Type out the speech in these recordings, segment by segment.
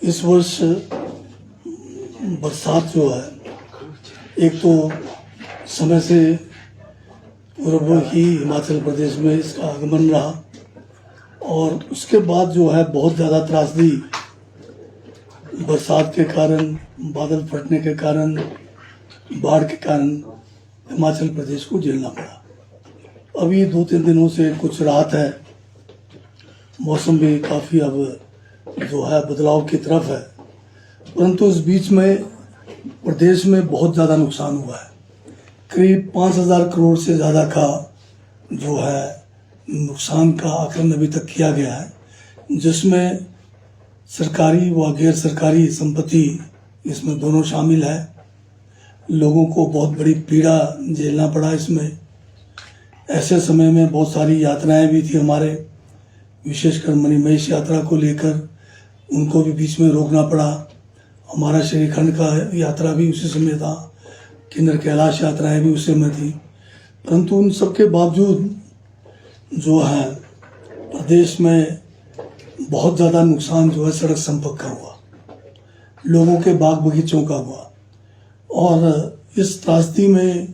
इस वर्ष बरसात जो है, एक तो समय से पूर्व ही हिमाचल प्रदेश में इसका आगमन रहा और उसके बाद जो है बहुत ज़्यादा त्रासदी बरसात के कारण, बादल फटने के कारण, बाढ़ के कारण हिमाचल प्रदेश को झेलना पड़ा। अभी 2-3 दिनों से कुछ राहत है, मौसम भी काफ़ी अब जो है बदलाव की तरफ है, परंतु इस बीच में प्रदेश में बहुत ज़्यादा नुकसान हुआ है। करीब 5,000 करोड़ से ज़्यादा का जो है नुकसान का आकलन अभी तक किया गया है, जिसमें सरकारी व गैर सरकारी संपत्ति इसमें दोनों शामिल है। लोगों को बहुत बड़ी पीड़ा झेलना पड़ा इसमें। ऐसे समय में बहुत सारी यात्राएं भी थी हमारे, विशेषकर मणिमहेश यात्रा को लेकर, उनको भी बीच में रोकना पड़ा। हमारा श्रीखंड का यात्रा भी उसी समय था, किन्नर कैलाश यात्राएं भी उसी समय थी, परंतु उन सब के बावजूद जो है प्रदेश में बहुत ज़्यादा नुकसान जो है सड़क संपर्क का हुआ, लोगों के बाग बगीचों का हुआ। और इस त्रासदी में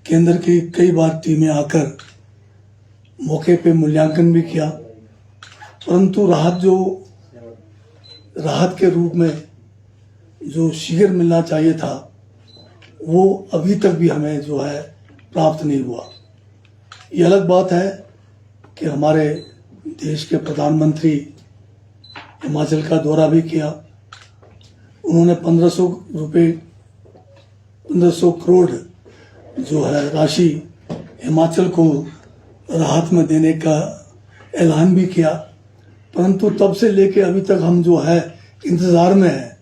केंद्र की कई बार टीमें आकर मौके पे मूल्यांकन भी किया, परंतु राहत के रूप में जो शीघ्र मिलना चाहिए था वो अभी तक भी हमें जो है प्राप्त नहीं हुआ। ये अलग बात है कि हमारे देश के प्रधानमंत्री हिमाचल का दौरा भी किया। उन्होंने 1500 करोड़ जो है राशि हिमाचल को राहत में देने का ऐलान भी किया, परंतु तब से लेके अभी तक हम जो है इंतज़ार में है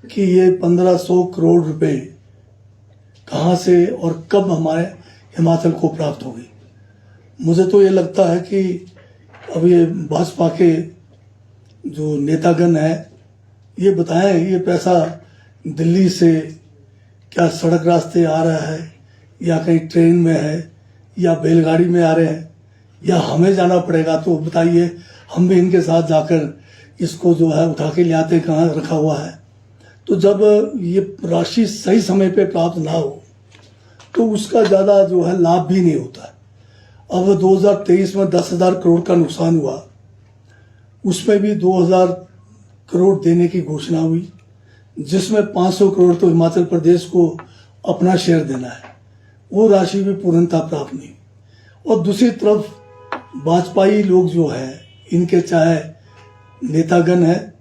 कि ये 1500 करोड़ रुपए कहाँ से और कब हमारे हिमाचल को प्राप्त होगी। मुझे तो ये लगता है कि अब ये भाजपा के जो नेतागण है ये बताएं, ये पैसा दिल्ली से क्या सड़क रास्ते आ रहा है या कहीं ट्रेन में है या बैलगाड़ी में आ रहे हैं या हमें जाना पड़ेगा, तो बताइए, हम भी इनके साथ जाकर इसको जो है उठा के ले आते कहाँ रखा हुआ है। तो जब ये राशि सही समय पे प्राप्त ना हो तो उसका ज़्यादा जो है लाभ भी नहीं होता है। अब 2023 में 10,000 करोड़ का नुकसान हुआ, उसमें भी 2,000 करोड़ देने की घोषणा हुई, जिसमें 500 करोड़ तो हिमाचल प्रदेश को अपना शेयर देना है। वो राशि भी पूर्णतः प्राप्त नहीं। और दूसरी तरफ भाजपाई लोग जो है, इनके चाहे नेतागण हैं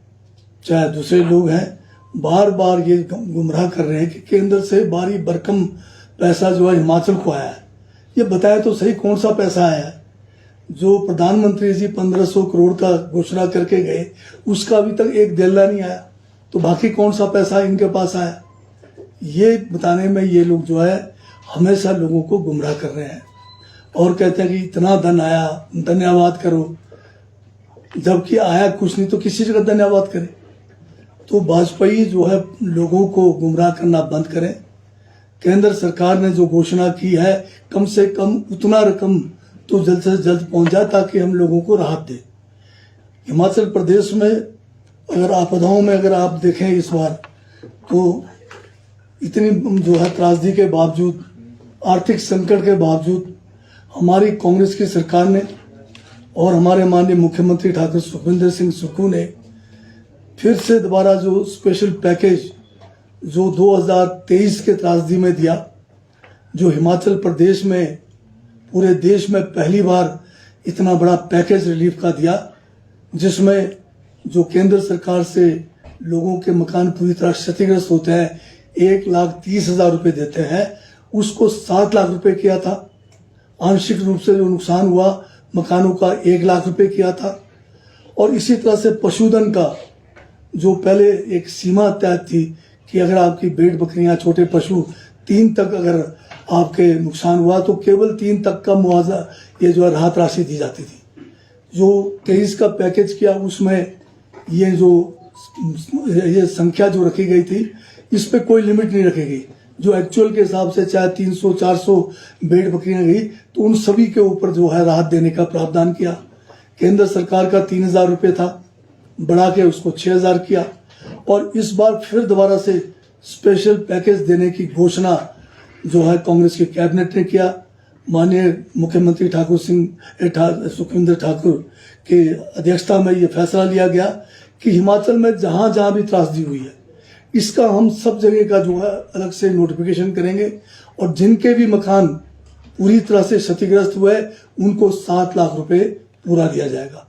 चाहे दूसरे लोग हैं, बार बार ये गुमराह कर रहे हैं कि केंद्र से भारी भरकम पैसा जो है हिमाचल को आया है। ये बताया तो सही कौन सा पैसा आया है। जो प्रधानमंत्री जी 1500 करोड़ का घोषणा करके गए, उसका अभी तक एक देला नहीं आया, तो बाकी कौन सा पैसा इनके पास आया। ये बताने में ये लोग जो है हमेशा लोगों को गुमराह कर रहे हैं और कहते हैं कि इतना धन आया, धन्यवाद करो, जबकि आया कुछ नहीं तो किसी जगह धन्यवाद करें। तो भाजपाई जो है लोगों को गुमराह करना बंद करें। केंद्र सरकार ने जो घोषणा की है, कम से कम उतना रकम तो जल्द से जल्द पहुंच जाए ताकि हम लोगों को राहत दे। हिमाचल प्रदेश में अगर आपदाओं में अगर आप देखें इस बार, तो इतनी जो है त्रासदी के बावजूद, आर्थिक संकट के बावजूद हमारी कांग्रेस की सरकार ने और हमारे माननीय मुख्यमंत्री ठाकुर सुखविंदर सिंह सुक्खू ने फिर से दोबारा जो स्पेशल पैकेज जो 2023 के त्रासदी में दिया, जो हिमाचल प्रदेश में पूरे देश में पहली बार इतना बड़ा पैकेज रिलीफ का दिया, जिसमें जो केंद्र सरकार से लोगों के मकान पूरी तरह क्षतिग्रस्त होते हैं 1,30,000 रुपये देते हैं, उसको 7 लाख रुपए किया था। आंशिक रूप से जो नुकसान हुआ मकानों का 1 लाख रुपए किया था। और इसी तरह से पशुधन का जो पहले एक सीमा तय थी कि अगर आपकी भेड़ बकरियां, छोटे पशु 3 तक अगर आपके नुकसान हुआ तो केवल 3 तक का मुआवजा, ये जो है राहत राशि दी जाती थी। जो 23 का पैकेज किया उसमें ये संख्या जो रखी गई थी, इस पे कोई लिमिट नहीं रखी गई। जो एक्चुअल के हिसाब से चाहे 300-400 भेड़ बकरियां गई तो उन सभी के ऊपर जो है राहत देने का प्रावधान किया। केंद्र सरकार का 3,000 रुपये था, बढ़ा के उसको 6,000 किया। और इस बार फिर दोबारा से स्पेशल पैकेज देने की घोषणा जो है कांग्रेस की कैबिनेट ने किया। माननीय मुख्यमंत्री सुखविंदर ठाकुर की अध्यक्षता में ये फैसला लिया गया कि हिमाचल में जहां जहां भी त्रासदी हुई है इसका हम सब जगह का जो है अलग से नोटिफिकेशन करेंगे और जिनके भी मकान पूरी तरह से क्षतिग्रस्त हुए उनको 7 लाख रुपए पूरा दिया जाएगा।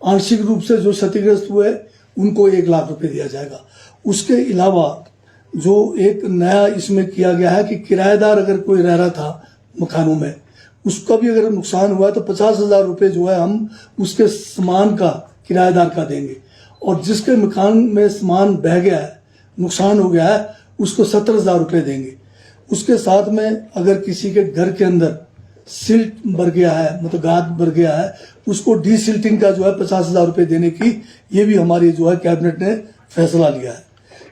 आंशिक रूप से जो क्षतिग्रस्त हुए उनको 1 लाख रुपए दिया जाएगा। उसके अलावा जो एक नया इसमें किया गया है कि किराएदार अगर कोई रह रहा था मकानों में उसका भी अगर नुकसान हुआ है तो 50,000 रुपये जो है हम उसके सामान का किराएदार का देंगे और जिसके मकान में सामान बह गया है नुकसान हो गया है उसको 70,000 रुपये देंगे। उसके साथ में अगर किसी के घर के अंदर सिल्ट भर गया है मतलब गाद भर गया है उसको डीसिल्टिंग का जो है 50,000 रुपये देने की ये भी हमारी जो है कैबिनेट ने फैसला लिया है।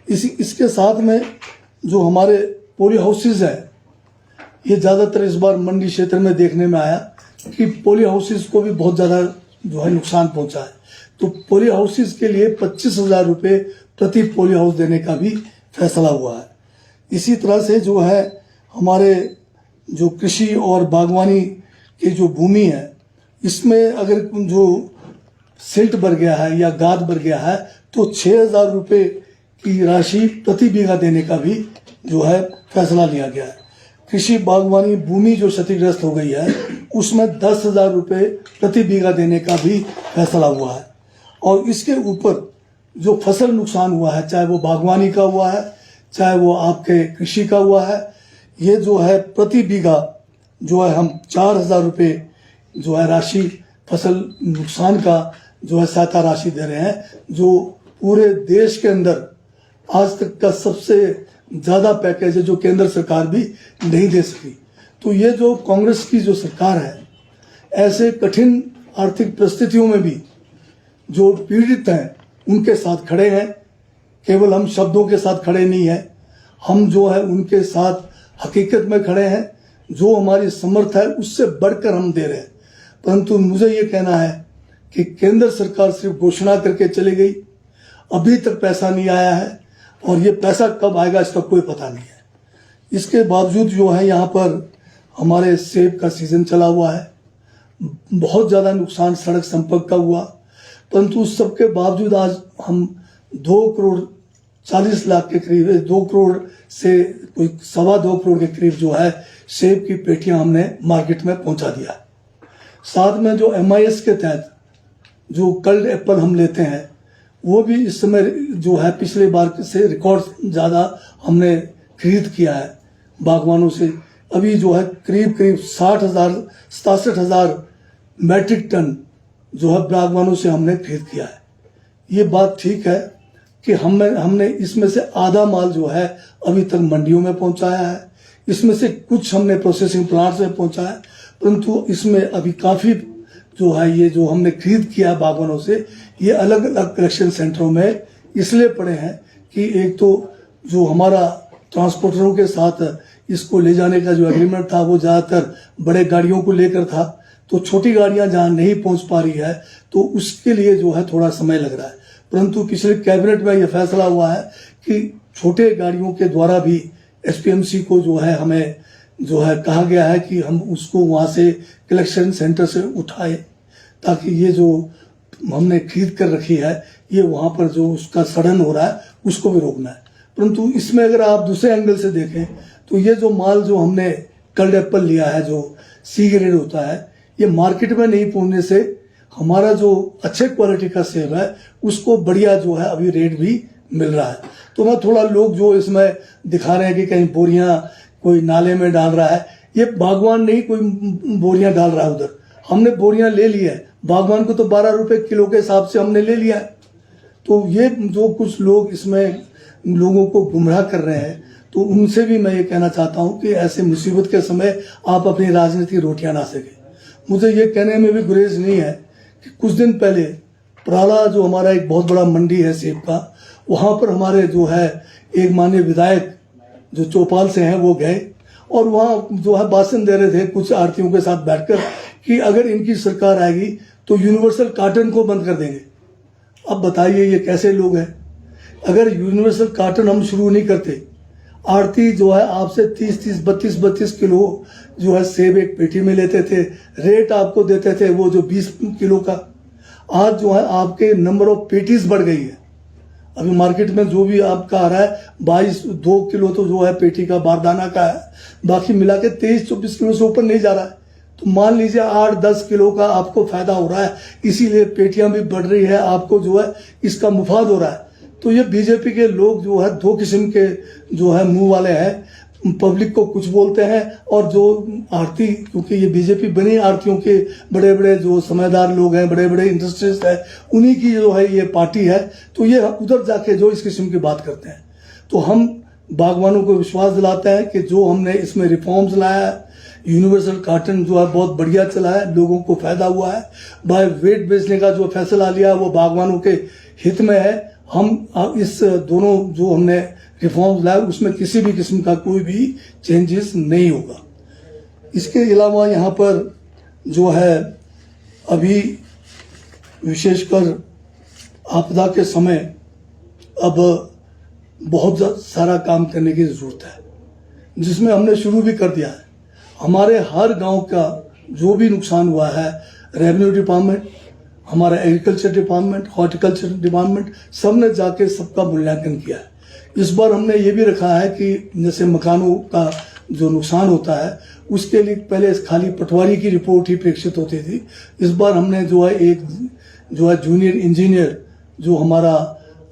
इसके साथ में जो हमारे पोलियो हाउसेज है ये ज़्यादातर इस बार मंडी क्षेत्र में देखने में आया कि पोलियो हाउसेज को भी बहुत ज़्यादा जो है नुकसान पहुंचा है। तो पोलियो हाउसेज के लिए 25,000 रुपये प्रति पोलियो हाउस देने का भी फैसला हुआ है। इसी तरह से जो है हमारे जो कृषि और बागवानी की जो भूमि है इसमें अगर जो सिल्ट भर गया है या गाद भर गया है तो 6,000 रुपये की राशि प्रति बीघा देने का भी जो है फैसला लिया गया है। कृषि बागवानी भूमि जो क्षतिग्रस्त हो गई है उसमें 10,000 रुपये प्रति बीघा देने का भी फैसला हुआ है। और इसके ऊपर जो फसल नुकसान हुआ है चाहे वो बागवानी का हुआ है चाहे वो आपके कृषि का हुआ है ये जो है प्रति बीघा जो है हम 4,000 रुपये जो है राशि फसल नुकसान का जो है सहायता राशि दे रहे हैं जो पूरे देश के अंदर आज तक का सबसे ज़्यादा पैकेज है जो केंद्र सरकार भी नहीं दे सकी। तो ये जो कांग्रेस की जो सरकार है ऐसे कठिन आर्थिक परिस्थितियों में भी जो पीड़ित हैं उनके साथ खड़े हैं। केवल हम शब्दों के साथ खड़े नहीं हैं, हम जो है उनके साथ हकीकत में खड़े हैं। जो हमारी समर्थ है उससे बढ़कर हम दे रहे हैं। परंतु मुझे ये कहना है कि केंद्र सरकार सिर्फ घोषणा करके चली गई, अभी तक पैसा नहीं आया है और ये पैसा कब आएगा इसका कोई पता नहीं है। इसके बावजूद जो है यहाँ पर हमारे सेब का सीजन चला हुआ है, बहुत ज़्यादा नुकसान सड़क संपर्क का हुआ, परंतु उस सब के बावजूद आज हम 2,40,00,000 के करीब 2 करोड़ से कोई 2.25 करोड़ के करीब जो है सेब की पेटियां हमने मार्केट में पहुंचा दिया। साथ में जो MIS के तहत जो कल्ड एप्पल हम लेते हैं वो भी इस समय जो है पिछले बार से रिकॉर्ड ज़्यादा हमने खरीद किया है बागवानों से। अभी जो है करीब 67,000 मैट्रिक टन जो है बागवानों से हमने खरीद किया है। ये बात ठीक है कि हमने इसमें से आधा माल जो है अभी तक मंडियों में पहुंचाया है, इसमें से कुछ हमने प्रोसेसिंग प्लांट्स में पहुंचाया है, परंतु इसमें अभी काफ़ी जो है ये जो हमने खरीद किया बागवानों से ये अलग अलग कलेक्शन सेंटरों में इसलिए पड़े हैं कि एक तो जो हमारा ट्रांसपोर्टरों के साथ इसको ले जाने का जो एग्रीमेंट था वो ज़्यादातर बड़े गाड़ियों को लेकर था, तो छोटी गाड़ियां जहां नहीं पहुंच पा रही है तो उसके लिए जो है थोड़ा समय लग रहा है। परंतु पिछले कैबिनेट में यह फैसला हुआ है कि छोटे गाड़ियों के द्वारा भी SPMC को जो है हमें जो है कहा गया है कि हम उसको वहाँ से कलेक्शन सेंटर से उठाए ताकि ये जो हमने खरीद कर रखी है ये वहाँ पर जो उसका सड़न हो रहा है उसको भी रोकना है। परंतु इसमें अगर आप दूसरे एंगल से देखें तो ये जो माल जो हमने कल्ड एप्पल लिया है जो C ग्रेड होता है ये मार्केट में नहीं पहुंचने से हमारा जो अच्छे क्वालिटी का सेब है उसको बढ़िया जो है अभी रेट भी मिल रहा है। तो मैं थोड़ा लोग जो इसमें दिखा रहे हैं कि कहीं बोरियां कोई नाले में डाल रहा है, ये बागवान नहीं कोई बोरियां डाल रहा है उधर, हमने बोरियां ले ली है। बागवान को तो 12 रुपए किलो के हिसाब से हमने ले लिया है। तो ये जो कुछ लोग इसमें लोगों को गुमराह कर रहे हैं तो उनसे भी मैं ये कहना चाहता हूँ कि ऐसे मुसीबत के समय आप अपनी राजनीतिक रोटियां ना सेकें। मुझे ये कहने में भी गुरेज नहीं है कि कुछ दिन पहले पराला जो हमारा एक बहुत बड़ा मंडी है सेब का, वहाँ पर हमारे जो है एक माननीय विधायक जो चौपाल से हैं वो गए और वहाँ जो है भाषण दे रहे थे कुछ आड़तियों के साथ बैठकर कि अगर इनकी सरकार आएगी तो यूनिवर्सल कार्टन को बंद कर देंगे। अब बताइए ये कैसे लोग हैं? अगर यूनिवर्सल कार्टन हम शुरू नहीं करते, आड़ती जो है आपसे 30-30, 32-32 किलो जो है सेब एक पेटी में लेते थे, रेट आपको देते थे वो जो 20 किलो का। आज जो है आपके नंबर ऑफ पेटीज बढ़ गई है। अभी मार्केट में जो भी आपका आ रहा है 2 किलो तो जो है पेटी का बारदाना का है, बाकी मिला के 23-24 किलो से ऊपर नहीं जा रहा है। तो मान लीजिए 8-10 किलो का आपको फायदा हो रहा है, इसीलिए पेटियां भी बढ़ रही है, आपको जो है इसका मुफाद हो रहा है। तो ये बीजेपी के लोग जो है दो किस्म के जो है मुंह वाले हैं, पब्लिक को कुछ बोलते हैं और जो आरती, क्योंकि ये बीजेपी बनी आरतियों के बड़े बड़े जो समझदार लोग हैं, बड़े बड़े इंडस्ट्रियलिस्ट हैं, उन्हीं की जो है ये पार्टी है, तो ये उधर जाके जो इस किस्म की बात करते हैं। तो हम बागवानों को विश्वास दिलाते हैं कि जो हमने इसमें रिफॉर्म्स लाया है, यूनिवर्सल कार्टन जो है बहुत बढ़िया चला है, लोगों को फायदा हुआ है। बाय वेट बेचने का जो फैसला लिया वो बागवानों के हित में है। हम इस दोनों जो हमने रिफॉर्म्स लाए उसमें किसी भी किस्म का कोई भी चेंजेस नहीं होगा। इसके अलावा यहाँ पर जो है अभी विशेषकर आपदा के समय अब बहुत सारा काम करने की ज़रूरत है, जिसमें हमने शुरू भी कर दिया है। हमारे हर गांव का जो भी नुकसान हुआ है, रेवेन्यू डिपार्टमेंट, हमारा एग्रीकल्चर डिपार्टमेंट, हॉर्टिकल्चर डिपार्टमेंट, सब ने जाके सबका मूल्यांकन किया है। इस बार हमने ये भी रखा है कि जैसे मकानों का जो नुकसान होता है उसके लिए पहले खाली पटवारी की रिपोर्ट ही प्रेक्षित होती थी। इस बार हमने जो है एक जो है जूनियर इंजीनियर जो हमारा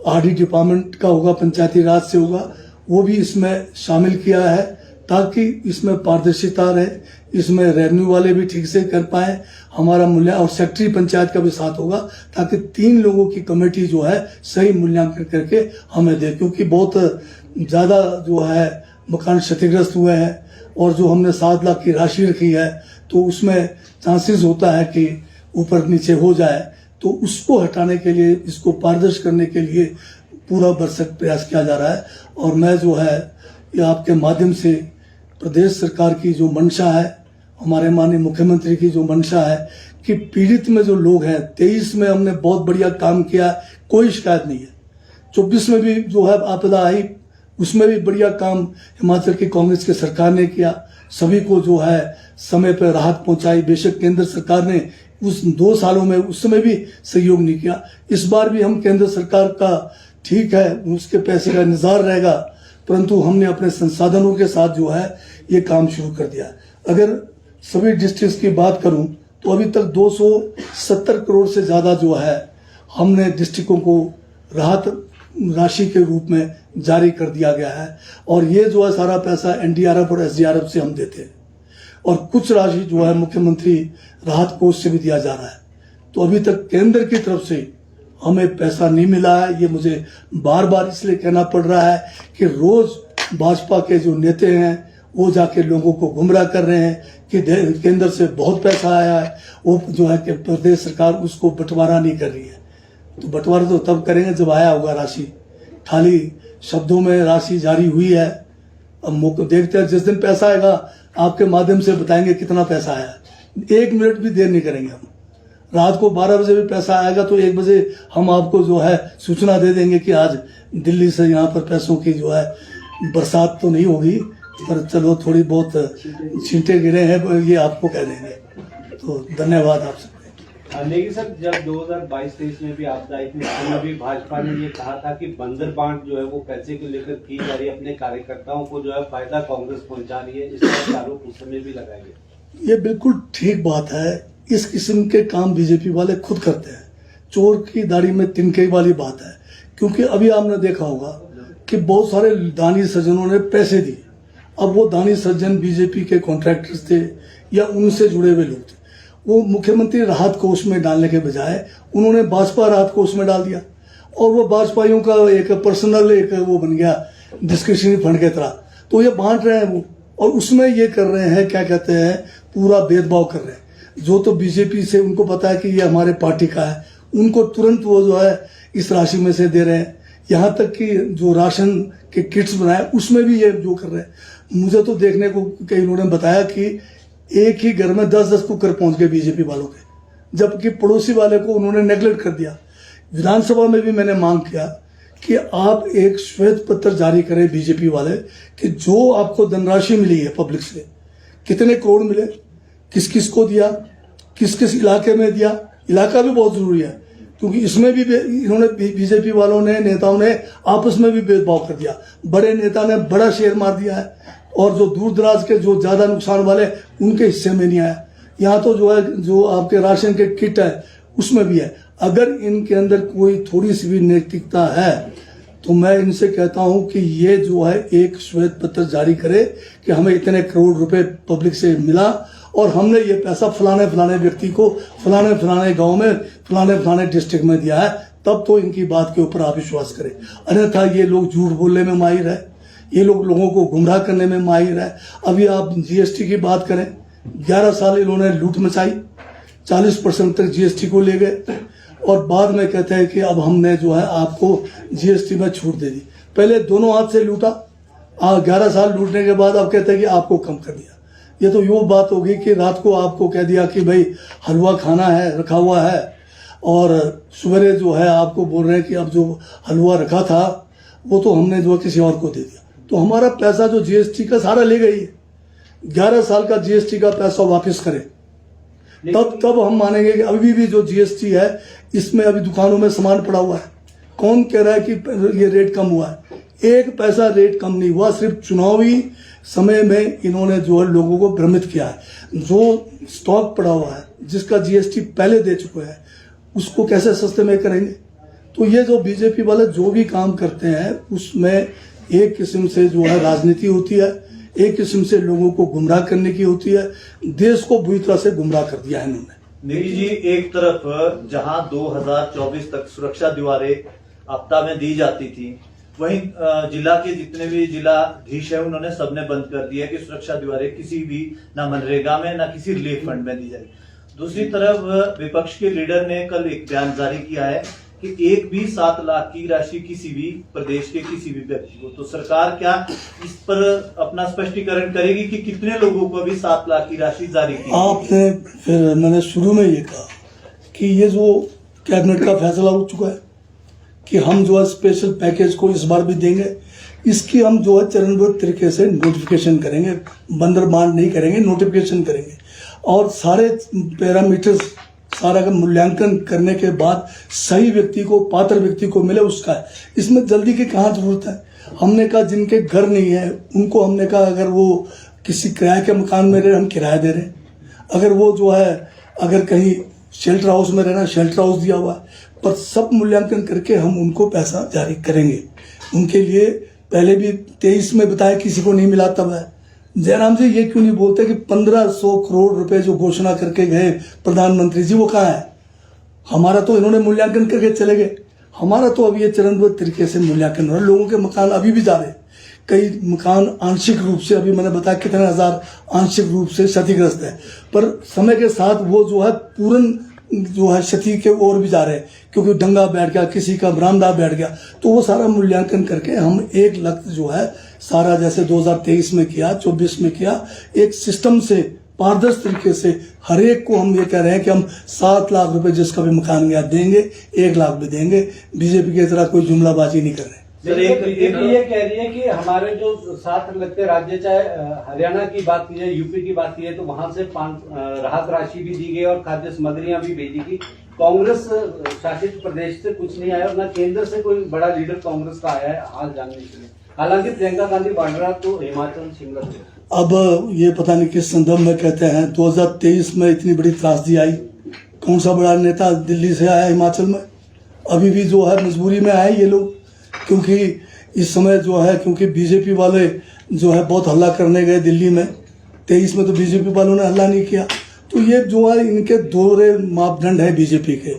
आरडी डिपार्टमेंट का होगा, पंचायती राज से होगा, वो भी इसमें शामिल किया है ताकि इसमें पारदर्शिता रहे, इसमें रेवेन्यू वाले भी ठीक से कर पाए, हमारा मूल्य और सेक्रेटरी पंचायत का भी साथ होगा, ताकि 3 लोगों की कमेटी जो है सही मूल्यांकन करके हमें दे। क्योंकि बहुत ज़्यादा जो है मकान क्षतिग्रस्त हुए हैं और जो हमने 7 लाख की राशि रखी है तो उसमें चांसेस होता है कि ऊपर नीचे हो जाए, तो उसको हटाने के लिए, इसको पारदर्शी करने के लिए पूरा भरसक प्रयास किया जा रहा है। और मैं जो है ये आपके माध्यम से प्रदेश सरकार की जो मंशा है, हमारे माननीय मुख्यमंत्री की जो मंशा है कि पीड़ित में जो लोग हैं, 23 में हमने बहुत बढ़िया काम किया, कोई शिकायत नहीं है। 24 में भी जो है आपदा आई, उसमें भी बढ़िया काम हिमाचल की कांग्रेस की सरकार ने किया, सभी को जो है समय पर राहत पहुंचाई। बेशक केंद्र सरकार ने उस 2 सालों में उस समय भी सहयोग नहीं किया। इस बार भी हम केंद्र सरकार का ठीक है उसके पैसे का इंतजार रहेगा, परंतु हमने अपने संसाधनों के साथ जो है ये काम शुरू कर दिया। अगर सभी डिस्ट्रिक्ट्स की बात करूं तो अभी तक 270 करोड़ से ज़्यादा जो है हमने डिस्ट्रिक्टों को राहत राशि के रूप में जारी कर दिया गया है। और ये जो है सारा पैसा एनडीआरएफ और एसडीआरएफ से हम देते हैं और कुछ राशि जो है मुख्यमंत्री राहत कोष से भी दिया जा रहा है। तो अभी तक केंद्र की तरफ से हमें पैसा नहीं मिला है। ये मुझे बार बार इसलिए कहना पड़ रहा है कि रोज भाजपा के जो नेता हैं वो जाके लोगों को गुमराह कर रहे हैं कि केंद्र से बहुत पैसा आया है, वो जो है कि प्रदेश सरकार उसको बंटवारा नहीं कर रही है। तो बंटवारा तो तब करेंगे जब आया होगा राशि, खाली शब्दों में राशि जारी हुई है। अब देखते हैं जिस दिन पैसा आएगा आपके माध्यम से बताएंगे कितना पैसा आया। 1 मिनट भी देर नहीं करेंगे हम। रात को 12 बजे भी पैसा आएगा तो 1 बजे हम आपको जो है सूचना दे देंगे कि आज दिल्ली से यहाँ पर पैसों की जो है बरसात तो नहीं होगी, पर चलो थोड़ी बहुत छींटे गिरे हैं, ये आपको कह देंगे। तो धन्यवाद आप सबके। लेकिन सर जब 2022-23 में भी आपदा आई थी उसमें भी भाजपा ने ये कहा था कि बंदर बांट जो है वो पैसे को लेकर की जा रही है, अपने कार्यकर्ताओं को जो है फायदा कांग्रेस पहुंचा रही है, इस तरह के आरोप उस समय भी लगाए गए। ये बिल्कुल ठीक बात है। इस किस्म के काम बीजेपी वाले खुद करते हैं। चोर की दाढ़ी में तिनके वाली बात है। क्योंकि अभी आपने देखा होगा कि बहुत सारे दानी सज्जनों ने पैसे दिए। अब वो दानी सज्जन बीजेपी के कॉन्ट्रैक्टर्स थे या उनसे जुड़े हुए लोग थे, वो मुख्यमंत्री राहत कोष में डालने के बजाय उन्होंने भाजपा राहत कोष में डाल दिया और वो भाजपाइयों का एक पर्सनल एक वो बन गया डिस्क्रिप्शनरी फंड के तरह। तो ये बांट रहे हैं वो, और उसमें ये कर रहे हैं क्या कहते हैं, पूरा भेदभाव कर रहे हैं। जो तो बीजेपी से उनको पता है कि ये हमारे पार्टी का है, उनको तुरंत वो जो है इस राशि में से दे रहे हैं। यहाँ तक कि जो राशन के किट्स बनाए उसमें भी ये जो कर रहे हैं। मुझे तो देखने को कई लोगों ने बताया कि एक ही घर में 10-10 कुकर पहुंच गए बीजेपी वालों के, जबकि पड़ोसी वाले को उन्होंने नेगलेक्ट कर दिया। विधानसभा में भी मैंने मांग किया कि आप एक श्वेत पत्र जारी करें बीजेपी वाले कि जो आपको धनराशि मिली है पब्लिक से, कितने करोड़ मिले, किस किस को दिया, किस किस इलाके में दिया। इलाका भी बहुत जरूरी है, क्योंकि इसमें भी इन्होंने बीजेपी वालों ने, नेताओं ने आपस में भी भेदभाव कर दिया। बड़े नेता ने बड़ा शेयर मार दिया है और जो दूर दराज के जो ज्यादा नुकसान वाले उनके हिस्से में नहीं आया। यहाँ तो जो है, जो आपके राशन के किट है उसमें भी है। अगर इनके अंदर कोई थोड़ी सी भी नैतिकता है तो मैं इनसे कहता हूं कि ये जो है एक श्वेत पत्र जारी करे कि हमें इतने करोड़ रुपए पब्लिक से मिला और हमने ये पैसा फलाने फलाने व्यक्ति को फलाने फलाने गांव में फलाने फलाने डिस्ट्रिक्ट में दिया है, तब तो इनकी बात के ऊपर आप विश्वास करें। अन्यथा ये लोग झूठ बोलने में माहिर है, ये लोग लोगों को गुमराह करने में माहिर है। अभी आप जीएसटी की बात करें, 11 साल इन्होंने लूट मचाई, 40% तक जीएसटी को ले गए और बाद में कहते हैं कि अब हमने जो है आपको जीएसटी में छूट दे दी। पहले दोनों हाथ से लूटा, 11 साल लूटने के बाद अब कहते हैं कि आपको कम कर दिया। ये तो यूँ बात होगी कि रात को आपको कह दिया कि भाई हलवा खाना है, रखा हुआ है, और सवेरे जो है आपको बोल रहे हैं कि अब जो हलवा रखा था वो तो हमने जो किसी और को दे दिया। तो हमारा पैसा जो जीएसटी का सारा ले गई है, 11 साल का जीएसटी का पैसा वापस करें, तब हम मानेंगे कि अभी भी जो जीएसटी है इसमें अभी दुकानों में सामान पड़ा हुआ है। कौन कह रहा है कि ये रेट कम हुआ है? एक पैसा रेट कम नहीं हुआ, सिर्फ चुनावी समय में इन्होंने जो है लोगों को भ्रमित किया है। जो स्टॉक पड़ा हुआ है जिसका जीएसटी पहले दे चुके हैं उसको कैसे सस्ते में करेंगे? तो ये जो बीजेपी वाले जो भी काम करते हैं उसमें एक किस्म से जो है राजनीति होती है, एक किस्म से लोगों को गुमराह करने की होती है। देश को बुरी तरह से गुमराह कर दिया है इन्होंने। नेगी जी, एक तरफ जहां 2024 तक सुरक्षा दीवारें आपदा में दी जाती थी, वहीं जिला के जितने भी जिलाधीश है उन्होंने सबने बंद कर दिया कि सुरक्षा दीवारें किसी भी ना मनरेगा में ना किसी रिलीफ फंड में दी जाएगी। दूसरी तरफ विपक्ष के लीडर ने कल एक बयान जारी किया है कि एक भी 7 लाख की राशि किसी भी प्रदेश के किसी भी व्यक्ति को, तो सरकार क्या इस पर अपना स्पष्टीकरण करेगी कि कितने लोगों को भी 7 लाख की राशि जारी की? आपने फिर मैंने शुरू में ये कहा कि ये जो कैबिनेट का फैसला हो चुका है कि हम जो है स्पेशल पैकेज को इस बार भी देंगे, इसकी हम जो है चरणबद्ध तरीके से नोटिफिकेशन करेंगे, बंदर बांट नहीं करेंगे, नोटिफिकेशन करेंगे और सारे पैरामीटर्स सारा का मूल्यांकन करने के बाद सही व्यक्ति को, पात्र व्यक्ति को मिले उसका है। इसमें जल्दी की कहाँ जरूरत है? हमने कहा जिनके घर नहीं है उनको हमने कहा अगर वो किसी किराए के मकान में रहे हम किराया दे रहे हैं, अगर वो जो है अगर कहीं शेल्टर हाउस में रहना शेल्टर हाउस दिया हुआ है, पर सब मूल्यांकन करके हम उनको पैसा जारी करेंगे। उनके लिए पहले भी 23 में बताया किसी को नहीं मिला तब है। जयराम जी ये क्यों नहीं बोलते कि 1500 करोड़ रुपए जो घोषणा करके गए प्रधानमंत्री जी वो कहाँ है? हमारा तो इन्होंने मूल्यांकन करके चले गए, हमारा तो अब ये चरणबद्ध तरीके से मूल्यांकन हो रहा है। लोगों के मकान अभी भी जा रहे हैं, कई मकान आंशिक रूप से, अभी मैंने बताया कितने हजार आंशिक रूप से क्षतिग्रस्त है, पर समय के साथ वो जो है पूर्ण जो है क्षति के ओर भी जा रहे हैं, क्योंकि डंगा बैठ गया, किसी का बरामदा बैठ गया, तो वो सारा मूल्यांकन करके हम एक लक्ष्य जो है सारा जैसे 2023 में किया, 24 में किया, एक सिस्टम से पारदर्शी तरीके से हर एक को हम ये कह रहे हैं कि हम 7 लाख रुपए जिसका भी मकान गया देंगे, 1 लाख भी देंगे। बीजेपी की तरह कोई जुमलाबाजी नहीं कर रहे। बीजेपी ये कह रही है कि हमारे जो 7 लगते राज्य, चाहे हरियाणा की बात की जाए, यूपी की बात की जाए, तो वहां से राहत राशि भी दी गई और खाद्य सामग्रियां भी भेजी गई। कांग्रेस शासित प्रदेश से कुछ नहीं आया और न केंद्र से कोई बड़ा लीडर कांग्रेस का आया है हाल जानने के लिए। हालांकि प्रियंका गांधी वाड्रा तो हिमाचल शिमला से। अब ये पता नहीं किस संदर्भ में कहते हैं 2023 में इतनी बड़ी त्रासदी आई, कौन सा बड़ा नेता दिल्ली से आया हिमाचल में? अभी भी जो है मजबूरी में आए ये लोग, क्योंकि इस समय जो है क्योंकि बीजेपी वाले जो है बहुत हल्ला करने गए दिल्ली में। 23 में तो बीजेपी वालों ने हल्ला नहीं किया, तो ये जो है इनके दोहरे मापदंड है बीजेपी के।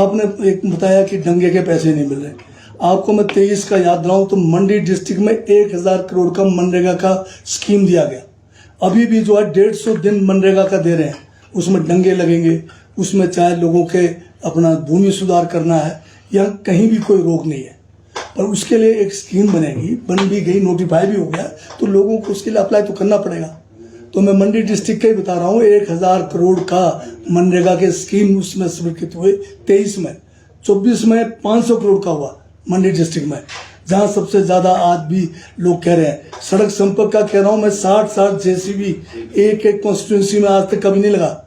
आपने एक बताया कि दंगे के पैसे नहीं मिल रहे, आपको मैं 23 का याद दिलाऊं तो मंडी डिस्ट्रिक्ट में 1000 करोड़ का मनरेगा का स्कीम दिया गया। अभी भी जो है 150 दिन मनरेगा का दे रहे हैं, उसमें दंगे लगेंगे, उसमें चाहे लोगों के अपना भूमि सुधार करना है या कहीं भी कोई रोक नहीं है, पर उसके लिए एक स्कीम बनेगी, बन भी गई, नोटिफाई भी हो गया, तो लोगों को उसके लिए अप्लाई तो करना पड़ेगा। तो मैं मंडी डिस्ट्रिक्ट का ही बता रहा हूँ, 1000 करोड़ का मनरेगा के स्कीम उसमें स्वीकृत हुए 23 में, 24 में 500 करोड़ का हुआ, मंडी डिस्ट्रिक्ट में, जहां सबसे ज्यादा आज भी लोग कह रहे हैं। सड़क संपर्क का कह रहा हूं मैं, 60 जेसीबी एक एक कॉन्स्टिट्यूंसी में आज तक कभी नहीं लगा।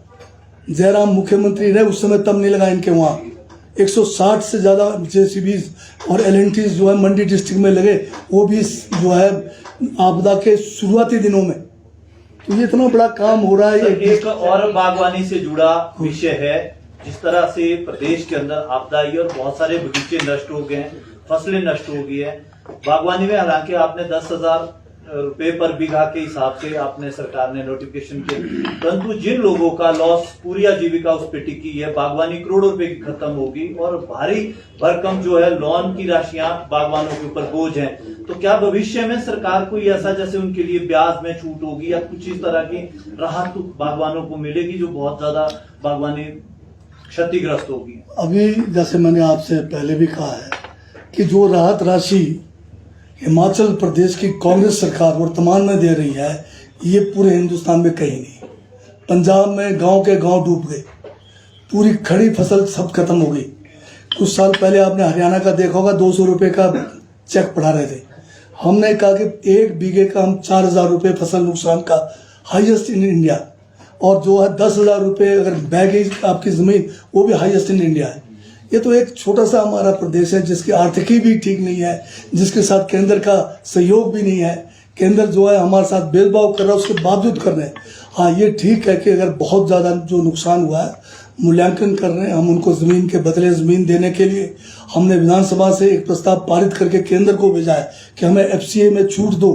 जयराम मुख्यमंत्री रहे उस समय तब नहीं लगा इनके वहां। 160 से ज्यादा जेसीबी और एलएनटी जो है मंडी डिस्ट्रिक्ट में लगे, वो भी जो है आपदा के शुरुआती दिनों में। तो ये इतना बड़ा काम हो रहा है। एक और बागवानी से जुड़ा विषय है, जिस तरह से प्रदेश के अंदर आपदा आई और बहुत सारे बगीचे नष्ट हो गए हैं, फसलें नष्ट हो गई है। बागवानी में हालांकि आपने 10,000 रुपए पर बीघा के हिसाब से आपने सरकार ने नोटिफिकेशन किया, परंतु जिन लोगों का लॉस पूरी आजीविका उस पे टिकी है, बागवानी करोड़ों रुपए की खत्म होगी और भारी भरकम जो है लोन की राशियां बागवानों के ऊपर बोझ हैं। तो क्या भविष्य में सरकार कोई ऐसा, जैसे उनके लिए ब्याज में छूट होगी या कुछ इस तरह की राहत बागवानों को मिलेगी जो बहुत ज्यादा बागवानी क्षतिग्रस्त होगी? अभी जैसे मैंने आपसे पहले भी कहा है कि जो राहत राशि हिमाचल प्रदेश की कांग्रेस सरकार वर्तमान में दे रही है, ये पूरे हिंदुस्तान में कहीं नहीं। पंजाब में गांव के गांव डूब गए, पूरी खड़ी फसल सब खत्म हो गई। कुछ साल पहले आपने हरियाणा का देखा होगा, 200 रुपए का चेक पढ़ा रहे थे। हमने कहा कि 1 बीघे का हम 4,000 रुपये फसल नुकसान का हाईएस्ट इन इंडिया, और जो है 10,000 रुपये अगर बह गई आपकी जमीन, वो भी हाईएस्ट इन इंडिया है। ये तो एक छोटा सा हमारा प्रदेश है जिसकी आर्थिकी भी ठीक नहीं है, जिसके साथ केंद्र का सहयोग भी नहीं है। केंद्र जो है हमारे साथ भेदभाव कर रहा है, उसके बावजूद कर रहे हैं। हाँ, ये ठीक है कि अगर बहुत ज़्यादा जो नुकसान हुआ है, मूल्यांकन कर रहे हैं हम उनको, ज़मीन के बदले ज़मीन देने के लिए हमने विधानसभा से एक प्रस्ताव पारित करके केंद्र को भेजा है कि हमें FCA में छूट दो,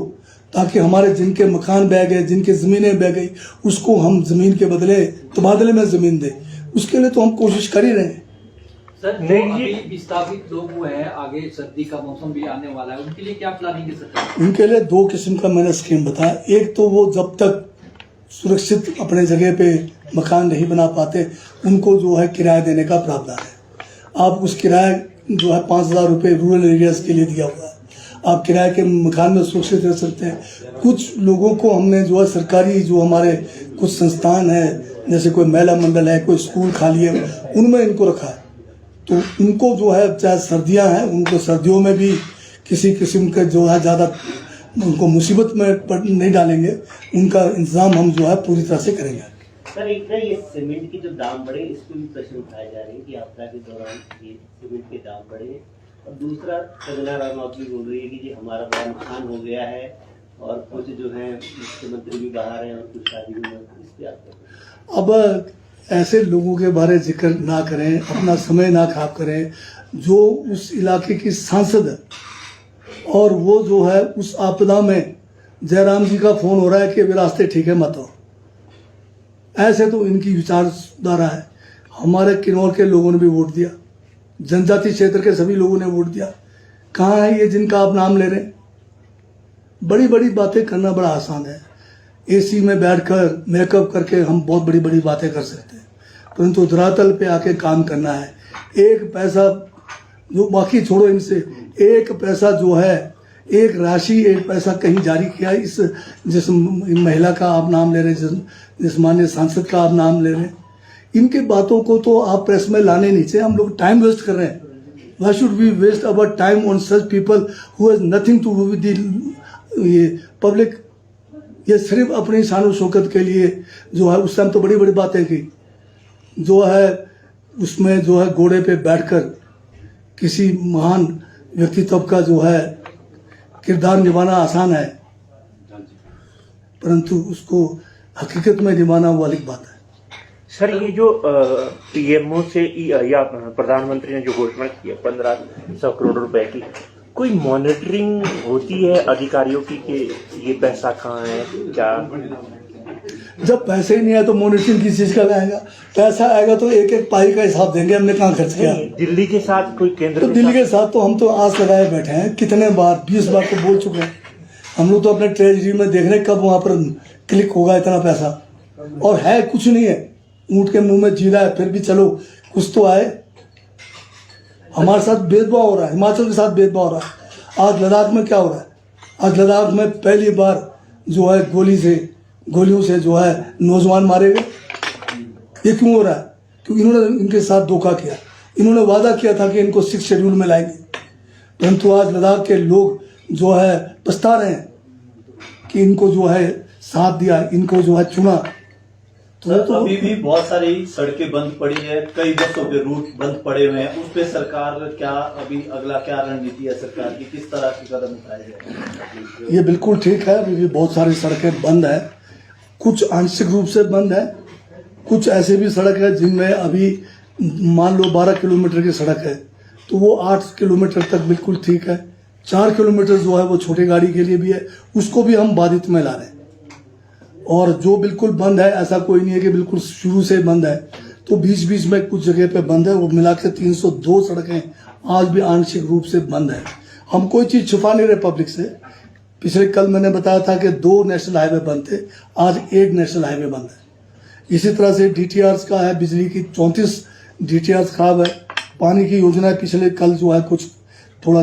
ताकि हमारे जिनके मकान बह गए, जिनकी ज़मीनें बह गई, उसको हम ज़मीन के बदले तबादले में ज़मीन दें। उसके लिए तो हम कोशिश कर ही रहे हैं। सर, जो अभी विस्थापित लोग हुए हैं, आगे सर्दी का मौसम भी आने वाला है, उनके लिए क्या प्लानिंग है सरकार? उनके लिए 2 किस्म का मैंने स्कीम बताया। एक तो वो जब तक सुरक्षित अपने जगह पे मकान नहीं बना पाते, उनको जो है किराया देने का प्रावधान है। आप उस किराया जो है 5,000 रुपये रूरल एरियाज के लिए दिया हुआ है। आप किराए के मकान में सुरक्षित रह सकते हैं। कुछ लोगों को हमने जो है सरकारी, जो हमारे कुछ संस्थान है, जैसे कोई महिला मंडल है, कोई स्कूल खाली है, उनमें इनको रखा है। तो उनको जो है, चाहे सर्दियां हैं, उनको सर्दियों में भी किसी किस्म का जो है ज़्यादा उनको मुसीबत में नहीं डालेंगे। उनका इंतजाम हम जो है पूरी तरह से करेंगे। सर, एक ना ये सीमेंट के जो दाम बढ़े, इसको भी प्रश्न उठाए जा रहे हैं कि आपदा के दौरान ये सीमेंट के दाम बढ़े। और दूसरा, कंगना रनौत भी बोल रही है कि जी हमारा बड़ा नुकसान हो गया है, और कुछ जो है मुख्यमंत्री भी बाहर हैं और कुछ शादी भी इस पे आप अब ऐसे लोगों के बारे में जिक्र ना करें, अपना समय ना खराब करें। जो उस इलाके की सांसद है और वो जो है उस आपदा में जयराम जी का फोन हो रहा है कि वे रास्ते ठीक है मत हो, ऐसे तो इनकी विचारधारा है। हमारे किन्नौर के लोगों ने भी वोट दिया, जनजाति क्षेत्र के सभी लोगों ने वोट दिया। कहाँ है ये जिनका आप नाम ले रहे हैं? बड़ी बड़ी बातें करना बड़ा आसान है। AC में बैठकर मेकअप करके हम बहुत बड़ी बड़ी बातें कर सकते हैं, परंतु धरातल पे आके काम करना है। एक पैसा जो, बाकी छोड़ो इनसे, एक पैसा जो है, एक राशि, एक पैसा कहीं जारी किया इस, जिस महिला का आप नाम ले रहे हैं, जिस माननीय सांसद का आप नाम ले रहे हैं, इनके बातों को तो आप प्रेस में लाने नहीं चाहिए। हम लोग टाइम वेस्ट कर रहे हैं। Why should we waste our time on such people who has nothing to do with the public? ये सिर्फ अपनी शान शौकत के लिए जो है, उस टाइम तो बड़ी बड़ी बातें की, जो है उसमें जो है घोड़े पे बैठकर किसी महान व्यक्तित्व का जो है किरदार निभाना आसान है, परंतु उसको हकीकत में निभाना वो अलग बात है। सर, ये जो PMO से या प्रधानमंत्री ने जो घोषणा की है 1,500 करोड़ रुपए की, कोई मॉनिटरिंग होती है अधिकारियों की कि ये पैसा कहाँ है? क्या जब पैसे ही नहीं आए तो मॉनिटरिंग किस चीज का आएगा? पैसा आएगा तो एक एक पाई का हिसाब देंगे हमने कहाँ खर्च किया। दिल्ली के साथ कोई केंद्र तो दिल्ली के साथ तो हम तो आस लगाए बैठे हैं, कितने बार, 20 बार तो बोल चुके हैं। हम लोग तो अपने ट्रेजरी में देख रहे हैं कब वहां पर क्लिक होगा इतना पैसा, और है कुछ नहीं है। ऊंट के मुंह में जीरा है, फिर भी चलो कुछ तो आए। हमारे साथ भेदभाव हो रहा है, हिमाचल के साथ भेदभाव हो रहा है। आज लद्दाख में क्या हो रहा है? आज लद्दाख में पहली बार जो है गोलियों से जो है नौजवान मारे गए। ये क्यों हो रहा है? क्योंकि इन्होंने इनके साथ धोखा किया। इन्होंने वादा किया था कि इनको 6 शेड्यूल में लाएंगे। परंतु आज लद्दाख के लोग जो है पछता रहे हैं कि इनको जो है साथ दिया, इनको जो है चुना। सर, अभी भी बहुत सारी सड़कें बंद पड़ी है, कई बसों के रूट बंद पड़े हुए हैं, उस पे सरकार क्या अभी अगला क्या रणनीति है सरकार की, किस तरह के कदम उठाए जाए? ये बिल्कुल ठीक है, अभी भी बहुत सारी सड़कें बंद है, कुछ आंशिक रूप से बंद है, कुछ ऐसे भी सड़क है जिनमें अभी मान लो 12 किलोमीटर की सड़क है तो वो 8 किलोमीटर तक बिल्कुल ठीक है, 4 किलोमीटर जो है वो छोटी गाड़ी के लिए भी है, उसको भी हम बाधित में ला रहे हैं। और जो बिल्कुल बंद है, ऐसा कोई नहीं है कि बिल्कुल शुरू से बंद है, तो बीच बीच में कुछ जगह पे बंद है। वो मिला के 302 सड़कें आज भी आंशिक रूप से बंद है। हम कोई चीज छुपा नहीं रहे पब्लिक से। पिछले कल मैंने बताया था कि 2 नेशनल हाईवे बंद थे, आज 1 नेशनल हाईवे बंद है। इसी तरह से DTRs का है, बिजली की 34 DTRs खराब है। पानी की योजना पिछले कल जो है कुछ थोड़ा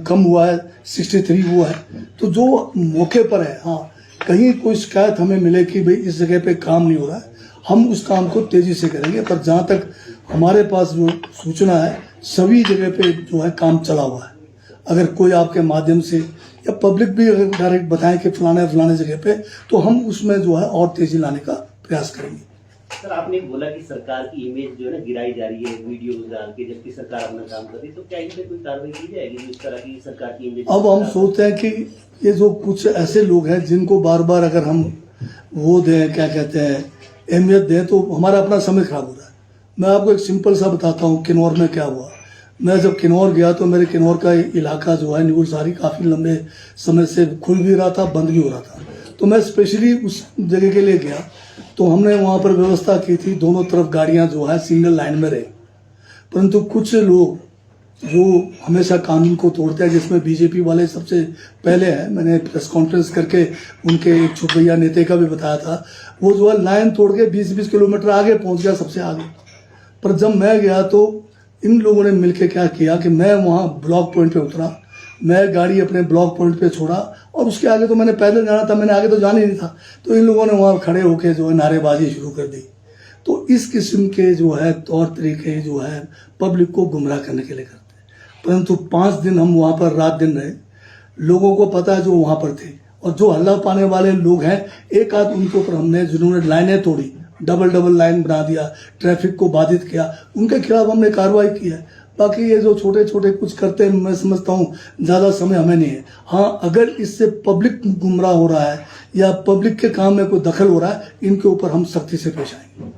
कम हुआ है, 63 हुआ है। तो जो मौके पर है, हाँ कहीं कोई शिकायत हमें मिले कि भाई इस जगह पे काम नहीं हो रहा है, हम उस काम को तेजी से करेंगे। पर जहाँ तक हमारे पास जो सूचना है, सभी जगह पे जो है काम चला हुआ है। अगर कोई आपके माध्यम से या पब्लिक भी अगर डायरेक्ट बताएं कि फलाने जगह पे, तो हम उसमें जो है और तेजी लाने का प्रयास करेंगे। सर, आपने बोला कि सरकार की इमेज जो है ना गिराई जा रही है वीडियोस डाल के, जबकि सरकार अपना काम कर रही है, तो क्या इन पे कोई कार्रवाई की जाएगी इस तरह की सरकार की इमेज? अब हम सोचते हैं कि ये जो कुछ ऐसे लोग हैं जिनको बार बार अगर हम वो दें, क्या कहते हैं, अहमियत दें, तो हमारा अपना समय खराब हो रहा है। मैं आपको एक सिंपल सा बताता हूँ किन्नौर में क्या हुआ। मैं जब किन्नौर गया तो मेरे किन्नौर का इलाका जो है न्यूलसारी काफ़ी लंबे समय से खुल भी रहा था, बंद भी हो रहा था। तो मैं स्पेशली उस जगह के लिए गया, तो हमने वहाँ पर व्यवस्था की थी, दोनों तरफ गाड़ियाँ जो है सिंगल लाइन में रहे। परंतु कुछ लोग जो हमेशा कानून को तोड़ते हैं, जिसमें बीजेपी वाले सबसे पहले हैं, मैंने प्रेस कॉन्फ्रेंस करके उनके एक छुपैया नेता का भी बताया था, वो जो है लाइन तोड़ के 20-20 किलोमीटर आगे पहुंच गया, सबसे आगे। पर जब मैं गया तो इन लोगों ने मिलकर क्या किया कि मैं वहाँ ब्लॉक पॉइंट पे उतरा, मैं गाड़ी अपने ब्लॉक पॉइंट पे छोड़ा, और उसके आगे तो मैंने पैदल जाना था, मैंने आगे तो जाना ही नहीं था। तो इन लोगों ने वहाँ खड़े होकर जो है नारेबाजी शुरू कर दी। तो इस किस्म के जो है तौर तरीके जो है पब्लिक को गुमराह करने के लिए करते हैं। परंतु 5 दिन हम वहाँ पर रात दिन रहे, लोगों को पता है जो वहाँ पर थे, और जो हल्ला पाने वाले लोग हैं, एक आध उनके ऊपर हमने, जिन्होंने लाइनें तोड़ी, डबल लाइन बना दिया, ट्रैफिक को बाधित किया, उनके खिलाफ हमने कार्रवाई की है। बाकी ये जो छोटे छोटे कुछ करते हैं, मैं समझता हूँ ज़्यादा समय हमें नहीं है। हाँ, अगर इससे पब्लिक गुमराह हो रहा है या पब्लिक के काम में कोई दखल हो रहा है, इनके ऊपर हम सख्ती से पेश आएंगे।